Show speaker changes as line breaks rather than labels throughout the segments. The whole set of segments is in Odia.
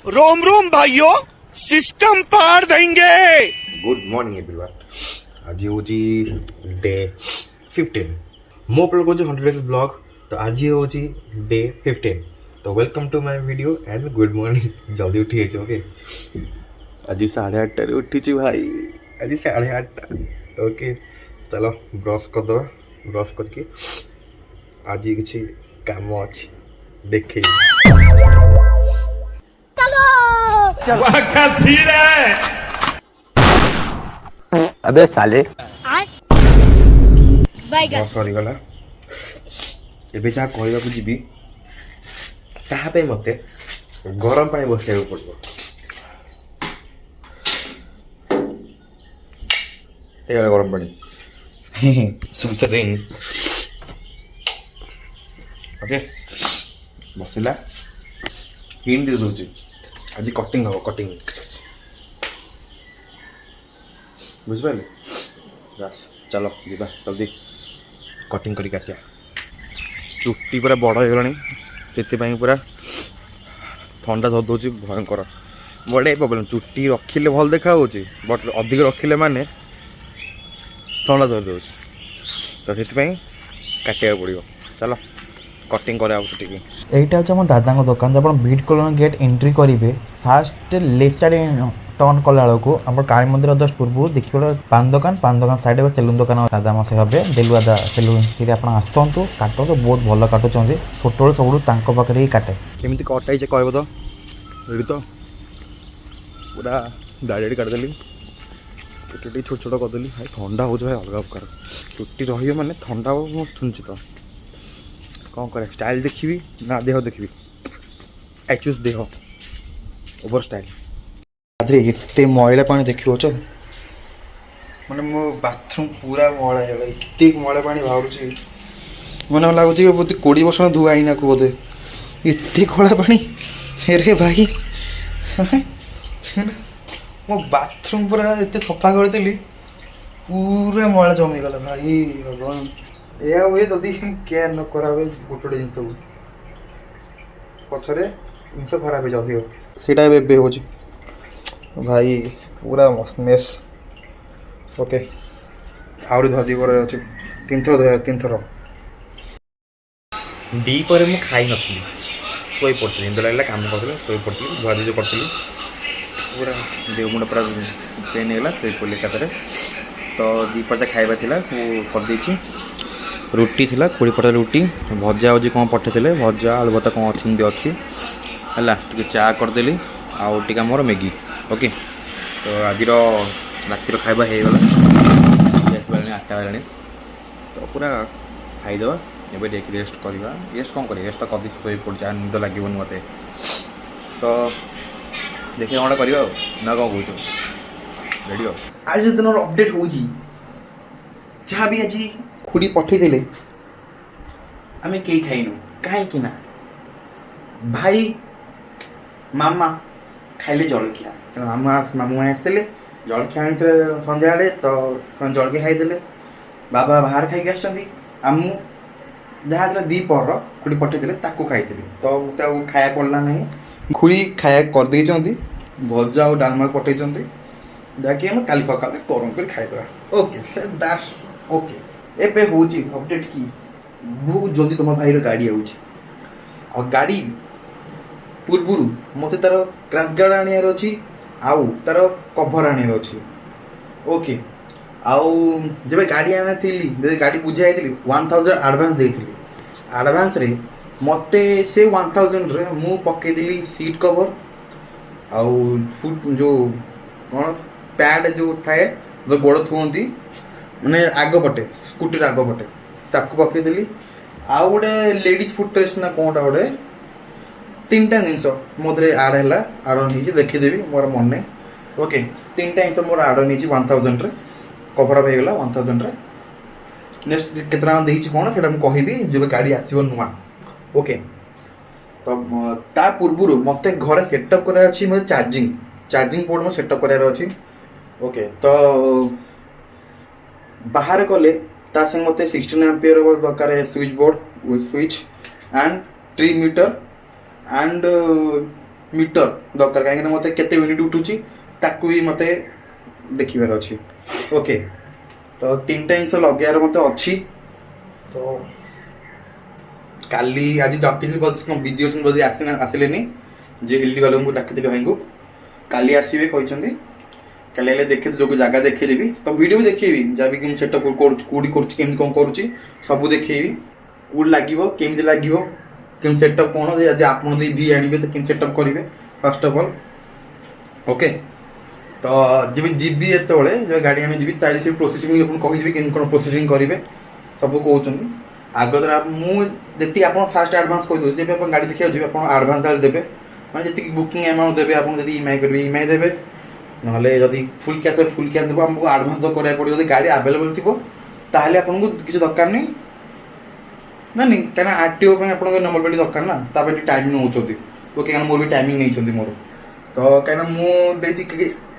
रोम रोम भाइयों, सिस्टम पार देंगे।
Good morning everyone. आज हूँ डे 15 मो अपलोड कर 100 डेज ब्लॉग। तो आज हूँ डे 15। तो welcome to my video and good morning. जल्दी उठी जाइए। ओके आज 8:30 उठी भाई। आज 8:30। ओके चलो ब्रश करदे। ब्रश करके आज किसी काम अच्छी देखे।
अबे साले
सरी गला एबे जहाँ कहवाक जी तापे मत गरम पानी बसैक पड़ो। गरम पानी ओके बसला हिंट दे दूँ आज कटिंग हम कटिंग बुझिपारे बस चलो जीवा जल्दी कटिंग करके आसिया। चुट्टी पूरा बड़ हो गलानी से पूरा थंडा धर दूँ भयंकर बड़े प्रोब्लेम। चुट्टी रखिले भल देखा बट अधिक रखिले माने थंडा धर दूँ तो से काटा पड़ो। चलो कटिंग करा चुट्टी
এইটা হচ্ছে আমার দাদাଙ୍କ দোকান। যখন বিট কলোনি গেট এন্ট্রি করিবে ফার্স্ট লেফট সাইড টর্ন কলা বেড়ে আমার কালী মন্দির জস্ট পূর্ব দেখবে পান দোকান সাইডে সেলুন দোকান দাদা মশাই হবে দেলু দাদা সেলুন সেটি আপনার আসন্তু কাটନ୍ତୁ ବହୁତ ଭଲ କାଟୁଛନ୍ତି। ଛୋଟବେଳୁ ସବୁଠୁ ତାଙ୍କ ପାଖରେ ହିଁ କାଟେ।
କେମିତି କଟା ହେଇছে କହିବ ତ ରେଡ଼ି ତ ପୁରା ଦାଢ଼ି କାଟିଦେଲି ଚୁଟି ଟିକେ ଛୋଟ ଛୋଟ କରିଦେଲି। ଭାଇ ଥଣ୍ଡା ହେଉଛି ଭାଇ ଅଲଗା ପ୍ରକାର। ଚୁଟି ରହିବ ମାନେ ଥଣ୍ଡା ହେବ ମୁଁ ଶୁଣିଛି ତ କ'ଣ କରିବା। ଷ୍ଟାଇଲ୍ ଦେଖିବି ନା ଦେହ ଦେଖିବି? ଆଇ ଚୁଜ୍ ଦେହ ଓଭର ଷ୍ଟାଇଲ୍। ଆଧିରେ ଏତେ ମଇଳା ପାଣି ଦେଖିବ ଚ ମାନେ ମୋ ବାଥରୁମ୍ ପୁରା ମଇଳା ହେଇଗଲା। ଏତେ ମଇଳା ପାଣି ବାହାରୁଛି ମାନେ ଲାଗୁଛି ବୋଧେ 20 ବର୍ଷ ଧୁଆ ହେଇନାକୁ ବୋଧେ ଏତେ କଳା ପାଣି। ରେ ଭାଇ ମୋ ବାଥରୁମ୍ ପୁରା ଏତେ ସଫା କରିଦେଲି ପୁରା ମଇଳା ଜମିଗଲା ଭାଇ ଭଗବାନ। ଏହା ହୁଏ ଯଦି କେୟାର ନ କରା ହୁଏ ଗୋଟେ ଗୋଟେ ଜିନିଷକୁ ପଛରେ ଜିନିଷ ଖରାପ ହେଇଯାଉ ଅଧିକ। ସେଇଟା ଏବେ ହେଉଛି ଭାଇ ପୁରା ମେସ୍। ଓକେ ଆହୁରି ଧୁଆଧୁଇ କରିବାର ଅଛି 3 ଥର ଧୋଇବା 3 ଥର। ଦ୍ୱିପହରେ ମୁଁ ଖାଇନଥିଲି ଶୋଇପଡ଼ିଥିଲି। ନିଦ ଲାଗିଲା କାମ କରୁଥିଲି ଶୋଇପଡ଼ିଥିଲି ଧୁଆଧୁଇ ଯେଉଁ କରିଥିଲି ପୁରା ଦେହ ମୁଣ୍ଡ ପୁରା ପେନ୍ ହେଇଗଲା ଶୋଇପଡ଼ିଲି ଏକାଥରେ। ତ ଦ୍ୱିପହରେ ଖାଇବା ଥିଲା ସବୁ କରିଦେଇଛି। ରୁଟି ଥିଲା 20 ପଟ ରୁଟି ଭଜା ହେଉଛି କ'ଣ ପଠେଇଥିଲେ ଭଜା ଆଳୁ ଭର୍ତ୍ତା କ'ଣ ଅଛି ଏମିତି ଅଛି ହେଲା। ଟିକେ ଚା କରିଦେଲି ଆଉ ଟିକେ ଆମର ମ୍ୟାଗି। ଓକେ ତ ଆଜିର ରାତିର ଖାଇବା ହେଇଗଲା। ଗ୍ୟାସ୍ ବାଲାଣି 8ଟା ହେଲାଣି ତ ପୁରା ଖାଇଦେବା। ଏବେ ଯାଇକି ରେଷ୍ଟ କରିବା। ରେଷ୍ଟ କ'ଣ କରିବା ରେଷ୍ଟ ତ କଦି ଶୋଇପଡ଼ୁଛି ଆଉ ନିଦ ଲାଗିବନି ମୋତେ। ତ ଦେଖିବା କ'ଣଟା କରିବା ଆଉ ନା କ'ଣ କହୁଛୁ ରେଡ଼ି ଆଉ। ଆଜି ଦିନର ଅପଡ଼େଟ୍ ହେଉଛି ଯାହା ବି ଆଜି ଖୁଡ଼ି ପଠେଇଥିଲେ ଆମେ କେହି ଖାଇନୁ କାହିଁକି ନା ଭାଇ ମାମା ଖାଇଲେ ଜଳଖିଆ। କାରଣ ମାମୁଁ ଆସିଥିଲେ ଜଳଖିଆ ଆଣିଥିଲେ ସନ୍ଧ୍ୟାବେଳେ ତ ଜଳଖିଆ ଖାଇଦେଲେ। ବାବା ବାହାରେ ଖାଇକି ଆସିଛନ୍ତି। ମୁଁ ଯାହା ଥିଲା ଦ୍ୱିପହର ଖୁଡ଼ି ପଠେଇଥିଲେ ତାକୁ ଖାଇଥିଲି ତ ମୋତେ ଆଉ ଖାଇବା ପଡ଼ିଲା ନାହିଁ। ଖୁଡ଼ି ଖାଇବା କରିଦେଇଛନ୍ତି ଭଜା ଆଉ ଡାଲମା ପଠେଇଛନ୍ତି ଯାହାକି ଆମେ କାଲି ସକାଳେ ଗରମ କରି ଖାଇଦେବା। ଓକେ ସେ ଦାଟ୍ସ ଓକେ। ଏବେ ହେଉଛି ଅପଡ଼େଟ୍ କି ବହୁତ ଜଲ୍ଦି ତୁମ ଭାଇର ଗାଡ଼ି ଆଉଛି ଆଉ ଗାଡ଼ି ପୂର୍ବରୁ ମୋତେ ତା'ର କ୍ରାସ୍ ଗାର୍ଡ଼ ଆଣିବାର ଅଛି ଆଉ ତା'ର କଭର୍ ଆଣିବାର ଅଛି। ଓକେ ଆଉ ଯେବେ ଗାଡ଼ି ଆଣିଥିଲି ଯେବେ ଗାଡ଼ି ବୁଝା ହେଇଥିଲି 1000 ଆଡ଼ଭାନ୍ସ ଦେଇଥିଲି। ଆଡ଼ଭାନ୍ସରେ ମୋତେ ସେ 1000ରେ ମୁଁ ପକାଇଦେଲି ସିଟ୍ କଭର୍ ଆଉ ଫୁଟ୍ ଯେଉଁ କ'ଣ ପ୍ୟାଡ୍ ଯେଉଁ ଥାଏ ଗୋଡ଼ ଥୁଅନ୍ତି ମାନେ ଆଗପଟେ ସ୍କୁଟିର ଆଗପଟେ ତାକୁ ପକାଇଦେଲି। ଆଉ ଗୋଟେ ଲେଡ଼ିଜ୍ ଫୁଟ୍ରେସ୍ ନା କ'ଣଟା ଗୋଟେ 3ଟା ଜିନିଷ ମୋ ଦେହରେ ଆଡ଼୍ ହେଲା ଆଡ଼୍ ହେଇଛି ଦେଖିଦେବି ମୋର ମନେ। ଓକେ 3ଟା ଜିନିଷ ମୋର ଆଡ଼୍ ହେଇଛି 1000ରେ କଭର୍ ଅପ୍ ହେଇଗଲା 1000ରେ। ନେକ୍ସଟ କେତେ ଟଙ୍କା ଦେଇଛି କ'ଣ ସେଇଟା ମୁଁ କହିବି ଯେବେ ଗାଡ଼ି ଆସିବ ନୂଆ। ଓକେ ତ ତା ପୂର୍ବରୁ ମୋତେ ଘରେ ସେଟଅପ୍ କରିବାର ଅଛି। ମୋତେ ଚାର୍ଜିଂ ପୋର୍ଟ ମୋ ସେଟଅପ୍ କରିବାର ଅଛି। ଓକେ ତ ବାହାରେ କଲେ ତା ସାଙ୍ଗେ ମୋତେ 16 ଆମ୍ପିୟର ଦରକାର ସୁଇଚ୍ ବୋର୍ଡ଼ ସୁଇଚ୍ ଆଣ୍ଡ ଟ୍ରିମିଟର ଆଣ୍ଡ ମିଟର ଦରକାର, କାହିଁକିନା ମୋତେ କେତେ ୟୁନିଟ୍ ଉଠୁଛି ତାକୁ ବି ମୋତେ ଦେଖିବାର ଅଛି। ଓକେ, ତ 3ଟା ଜିନିଷ ଲଗେଇବାର ମୋତେ ଅଛି। ତ କାଲି ଆଜି ଡାକିଥିଲି ବିଜି ଅଛନ୍ତି ବୋଧେ ଆସିଲେନି, ଯେ ଏଲ୍ଡି ବାଲାଙ୍କୁ ଡାକିଥିଲି ଭାଇଙ୍କୁ, କାଲି ଆସିବେ କହିଛନ୍ତି। କାଲି ହେଲେ ଦେଖେଇ ଯୋଉ ଜାଗା ଦେଖେଇଦେବି, ତ ଭିଡ଼ିଓ ବି ଦେଖେଇବି, ଯାହା ବି ମୁଁ ସେଟଅପ୍ କରୁଛି, କେଉଁଠି କରୁଛି, କେମିତି କ'ଣ କରୁଛି ସବୁ ଦେଖେଇବି। କେଉଁଠି ଲାଗିବ, କେମିତି ଲାଗିବ, କେମିତି ସେଟଅପ୍ କ'ଣ, ଯେ ଆପଣ ଯଦି ବି ଆଣିବେ ତ କେମିତି ସେଟଅପ୍ କରିବେ ଫାର୍ଷ୍ଟ ଅଫ୍ ଅଲ୍। ଓକେ, ତ ଯେବେ ଯିବି, ଯେତେବେଳେ ଯେବେ ଗାଡ଼ି ଆଣି ଯିବି, ତାହେଲେ ସେ ପ୍ରୋସେସିଂ ଆପଣଙ୍କୁ କହିଦେବି କେମିତି କ'ଣ ପ୍ରୋସେସିଂ କରିବେ ସବୁ କହୁଛନ୍ତି। ଆଗରେ ମୁଁ ଯେତିକି ଆପଣ ଫାର୍ଷ୍ଟ ଆଡ଼ଭାନ୍ସ କହିଦେଉଛି, ଯେବେ ଆପଣ ଗାଡ଼ି ଦେଖିବାକୁ ଯିବେ ଆପଣ ଆଡ଼ଭାନ୍ସ ତାହେଲେ ଦେବେ, ମାନେ ଯେତିକି ବୁକିଂ ଆମାଉଣ୍ଟ ଦେବେ। ଆପଣ ଯଦି ଇଏମ୍ଆଇ କରିବେ ଇଏମ୍ଆଇ ଦେବେ, ନହେଲେ ଯଦି ଫୁଲ୍ କ୍ୟାସ୍ ଦେବ। ଆମକୁ ଆଡ଼ଭାନ୍ସ କରିବାକୁ ପଡ଼ିବ। ଯଦି ଗାଡ଼ି ଆଭେଲେବଲ୍ ଥିବ ତାହେଲେ ଆପଣଙ୍କୁ କିଛି ଦରକାର ନାହିଁ ନା, କାହିଁକିନା RTO ପାଇଁ ଆପଣଙ୍କ ନମ୍ବର ପ୍ଲେଟ୍ ଦରକାର ନା, ତା ପାଇଁ ଟିକେ ଟାଇମିଂ ନେଉଛନ୍ତି। ଓକେ, କାହିଁକିନା ମୋର ବି ଟାଇମିଂ ନେଇଛନ୍ତି ମୋର, ତ କାହିଁକିନା ମୁଁ ଦେଇଛି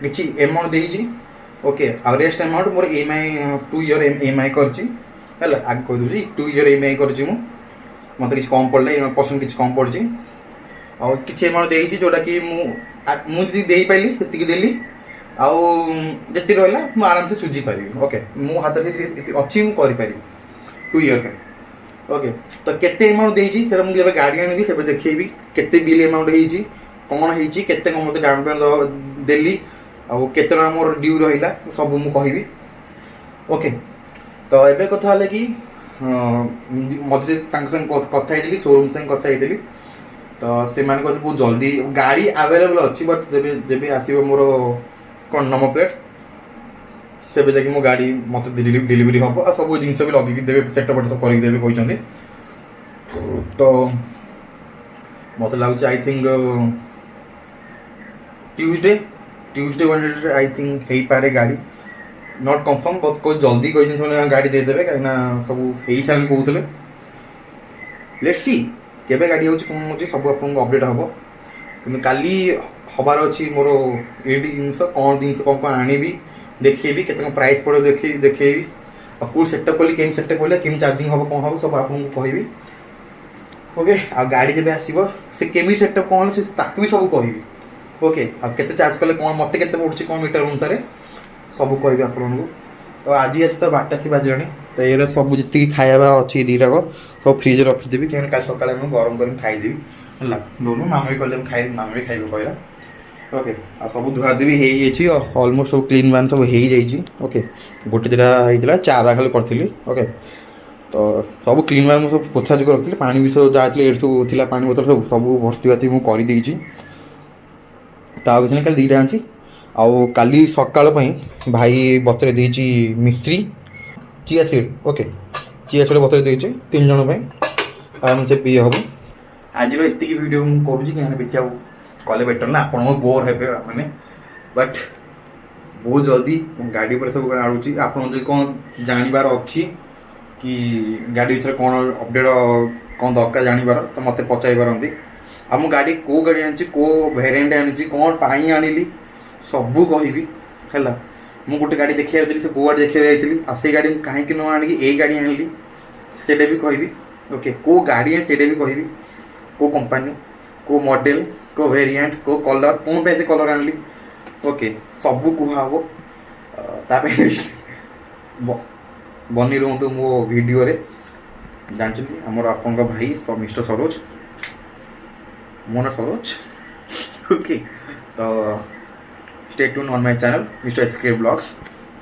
କିଛି ଏମାଉଣ୍ଟ ଦେଇଛି। ଓକେ, ଆଉ ରେଷ୍ଟ ଏମାଉଣ୍ଟ ମୋର EMI 2 ଇୟର୍ EMI କରିଛି ହେଲା। ଆଗ କହିଦେଉଛି 2 ଇୟର୍ EMI କରିଛି ମୁଁ, ମୋତେ କିଛି କମ୍ ପଡ଼ିଲା, ପରସେଣ୍ଟ କିଛି କମ୍ ପଡ଼ିଛି। ଆଉ କିଛି ଏମାଉଣ୍ଟ ଦେଇଛି ଯେଉଁଟାକି ମୁଁ ଯଦି ଦେଇପାରିଲି ସେତିକି ଦେଲି, ଆଉ ଯେତିକି ରହିଲା ମୁଁ ଆରାମସେ ସୁଝିପାରିବି। ଓକେ, ମୋ ହାତରେ ଅଛି, ମୁଁ କରିପାରିବି 2 ଇୟର୍ ପାଇଁ। ଓକେ, ତ କେତେ ଏମାଉଣ୍ଟ ଦେଇଛି ସେଟା ମୁଁ ଯେବେ ଗାଡ଼ି ଆଣିବି ସେବେ ଦେଖେଇବି, କେତେ ବିଲ୍ ଏମାଉଣ୍ଟ ହେଇଛି, କ'ଣ ହେଇଛି, କେତେ କ'ଣ ମୋତେ ଡାଉନ୍ ପେମେଣ୍ଟ ଦେଲି, ଆଉ କେତେ ଟଙ୍କା ମୋର ଡ୍ୟୁ ରହିଲା ସବୁ ମୁଁ କହିବି। ଓକେ, ତ ଏବେ କଥା ହେଲା କି ମଝିରେ ତାଙ୍କ ସାଙ୍ଗେ କଥା ହେଇଥିଲି, ସୋରୁମ୍ ସାଙ୍ଗେ କଥା ହେଇଥିଲି। ତ ସେମାନେ କହିଲେ ବହୁତ ଜଲ୍ଦି ଗାଡ଼ି ଆଭେଲେବଲ୍ ଅଛି, ବଟ୍ ଯେବେ ଆସିବ ମୋର କ'ଣ ନମ୍ବର ପ୍ଲେଟ୍, ସେବେ ଯାଇକି ମୋ ଗାଡ଼ି ମୋତେ ଡେଲିଭରି ହେବ, ଆଉ ସବୁ ଜିନିଷ ବି ଲଗେଇକି ଦେବେ, ସେଟଅପ୍ କରିକି ଦେବେ କହିଛନ୍ତି। ତ ମୋତେ ଲାଗୁଛି I think Tuesday Wednesday I think ହେଇପାରେ ଗାଡ଼ି, ନଟ୍ କନଫର୍ମ, ବହୁତ ଜଲ୍ଦି କହିଛନ୍ତି ସେମାନେ ଗାଡ଼ି ଦେଇଦେବେ, କାହିଁକିନା ସବୁ ହେଇସାରିଲାଣି କହୁଥିଲେ। ଲେଟ୍ସ ସି କେବେ ଗାଡ଼ି ହେଉଛି, କ'ଣ ହେଉଛି, ସବୁ ଆପଣଙ୍କୁ ଅପଡ଼େଟ୍ ହେବ। କିନ୍ତୁ କାଲି ହେବାର ଅଛି ମୋର ଏଇଠି ଜିନିଷ, କ'ଣ ଆଣିବି ଦେଖେଇବି, କେତେ କ'ଣ ପ୍ରାଇସ୍ ପଡ଼ିବ ଦେଖେଇବି, ଆଉ କେଉଁ ସେଟଅପ୍ କଲି, କେମିତି ସେଟଅପ୍ କଲେ, କେମିତି ଚାର୍ଜିଂ ହେବ, କ'ଣ ହେବ ସବୁ ଆପଣଙ୍କୁ କହିବି। ଓକେ, ଆଉ ଗାଡ଼ି ଯେବେ ଆସିବ ସେ କେମିତି ସେଟଅପ୍ କ'ଣ ସେ ତାକୁ ବି ସବୁ କହିବି। ଓକେ, ଆଉ କେତେ ଚାର୍ଜ କଲେ କ'ଣ ମୋତେ କେତେ ପଡ଼ୁଛି କ'ଣ ମିଟର ଅନୁସାରେ ସବୁ କହିବି ଆପଣଙ୍କୁ। ତ ଆଜି ଆସି ତ 12ଟା ଆସି ବାଜିଲାଣି, ତ ଏଇରା ସବୁ ଯେତିକି ଖାଇବା ଅଛି ଦୁଇଟାକ ସବୁ ଫ୍ରିଜ୍ରେ ରଖିଦେବି, କାହିଁକିନା କାଲି ସକାଳେ ମୁଁ ଗରମ କରିକି ଖାଇଦେବି ହେଲା। ମାମା ବି କହିଲେ ମାମା ବି ଖାଇବ କହିଲା। ଓକେ, ଆଉ ସବୁ ଧୁଆଧୁଇ ହେଇଯାଇଛି, ଅଲମୋଷ୍ଟ ସବୁ କ୍ଲିନ୍ ୱାନ୍ ସବୁ ହେଇଯାଇଛି। ଓକେ, ଗୋଟେ ଦୁଇଟା ହେଇଥିଲା, ଚା' ଖାଲି କରିଥିଲି। ଓକେ, ତ ସବୁ କ୍ଲିନ୍ ୱାନ୍ ମୁଁ ସବୁ ପୋଛାଛୁକ ରଖିଥିଲି, ପାଣି ବି ସବୁ ଯାହା ଥିଲା ଏଇଠି ସବୁ ଥିଲା, ପାଣି ବୋତଲ ସବୁ ଭର୍ତ୍ତି ବାତି ମୁଁ କରିଦେଇଛି। ତ ଆଉ କିଛି ନାହିଁ, କାଲି 2ଟା ଆଣିଛି। ଆଉ କାଲି ସକାଳ ପାଇଁ ଭାଇ ବତୁରେଇ ଦେଇଛି ମିଶ୍ରି, chia seed. Okay, chia seed ବତୁରେଇ ଦେଇଛି 3 ଜଣ ପାଇଁ, ଆରାମସେ ପିଇ ହେବ। ଆଜିର ଏତିକି ଭିଡ଼ିଓ ମୁଁ କରୁଛି, କାହିଁକିନା ବେଶୀ ଆଉ କଲେ ବେଟର୍ ନା, ଆପଣ ବୋର୍ ହେବେ ମାନେ। ବଟ୍ ବହୁତ ଜଲ୍ଦି ଗାଡ଼ି ଉପରେ ସବୁ ଆଣୁଛି। ଆପଣ ଯଦି କ'ଣ ଜାଣିବାର ଅଛି କି ଗାଡ଼ି ବିଷୟରେ କ'ଣ ଅପଡ଼େଟ୍, କ'ଣ ଦରକାର ଜାଣିବାର, ତ ମୋତେ ପଚାରି ପାରନ୍ତି। ଆଉ ମୁଁ ଗାଡ଼ି କେଉଁ ଗାଡ଼ି ଆଣିଛି, କେଉଁ ଭେରିଏଣ୍ଟ ଆଣିଛି, କ'ଣ ପାଇଁ ଆଣିଲି ସବୁ କହିବି ହେଲା। ମୁଁ ଗୋଟେ ଗାଡ଼ି ଦେଖିବାକୁ ଯାଇଥିଲି, ସେ କେଉଁ ଗାଡ଼ି ଦେଖିବାକୁ ଯାଇଥିଲି, ଆଉ ସେଇ ଗାଡ଼ି କାହିଁକି ନ ଆଣିକି ଏଇ ଗାଡ଼ି ଆଣିଲି ସେଇଟା ବି କହିବି। ଓକେ, କେଉଁ ଗାଡ଼ି ଆଣି ସେଇଟା ବି କହିବି, କେଉଁ କମ୍ପାନୀ, କେଉଁ ମଡ଼େଲ୍, କେଉଁ ଭେରିଏଣ୍ଟ, କେଉଁ କଲର୍, କ'ଣ ପାଇଁ ସେ କଲର୍ ଆଣିଲି। ଓକେ, ସବୁ କୁହା ହେବ। ତା ପାଇଁ ବନି ରୁହନ୍ତୁ ମୋ ଭିଡ଼ିଓରେ। ଜାଣିଛନ୍ତି ଆମର ଆପଣଙ୍କ ଭାଇ ମିଷ୍ଟର ସରୋଜ, ମୋ ନାଁ ସରୋଜ। ଓକେ, ତ stay tune on my channel mister SK blogs,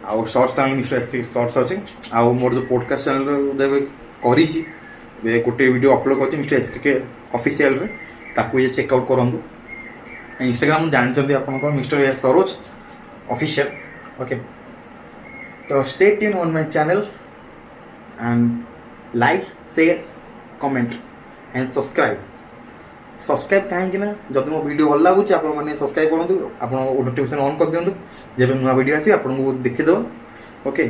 ଆଉ shorts channel mister SK shorts ଅଛି। ଆଉ ମୋର ଯେଉଁ ପଡ଼କାଷ୍ଟ ଚ୍ୟାନେଲ୍ ଏବେ କରିଛି, ଏବେ ଗୋଟେ ଭିଡ଼ିଓ ଅପଲୋଡ଼ କରିଛି ମିଷ୍ଟର SK ଅଫିସିଆଲ୍ରେ, ତାକୁ ଇଏ ଚେକ୍ ଆଉଟ୍ କରନ୍ତୁ। ଇନଷ୍ଟାଗ୍ରାମ ଜାଣିଛନ୍ତି ଆପଣଙ୍କ ମିଷ୍ଟର ସରୋଜ ଅଫିସିଆଲ୍। ଓକେ, ତ stay tune on my channel and like, share, comment and subscribe କାହିଁକି ନା ଯଦି ମୋ ଭିଡ଼ିଓ ଭଲ ଲାଗୁଛି ଆପଣମାନେ ସବସ୍କ୍ରାଇବ୍ କରନ୍ତୁ, ଆପଣ ନୋଟିଫିକେସନ୍ ଅନ୍ କରିଦିଅନ୍ତୁ, ଯେବେ ନୂଆ ଭିଡ଼ିଓ ଆସିବ ଆପଣଙ୍କୁ ଦେଖିଦେବ। ଓକେ,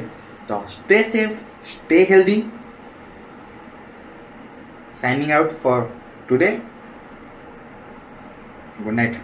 ତ stay safe, stay healthy, signing out for today, good night.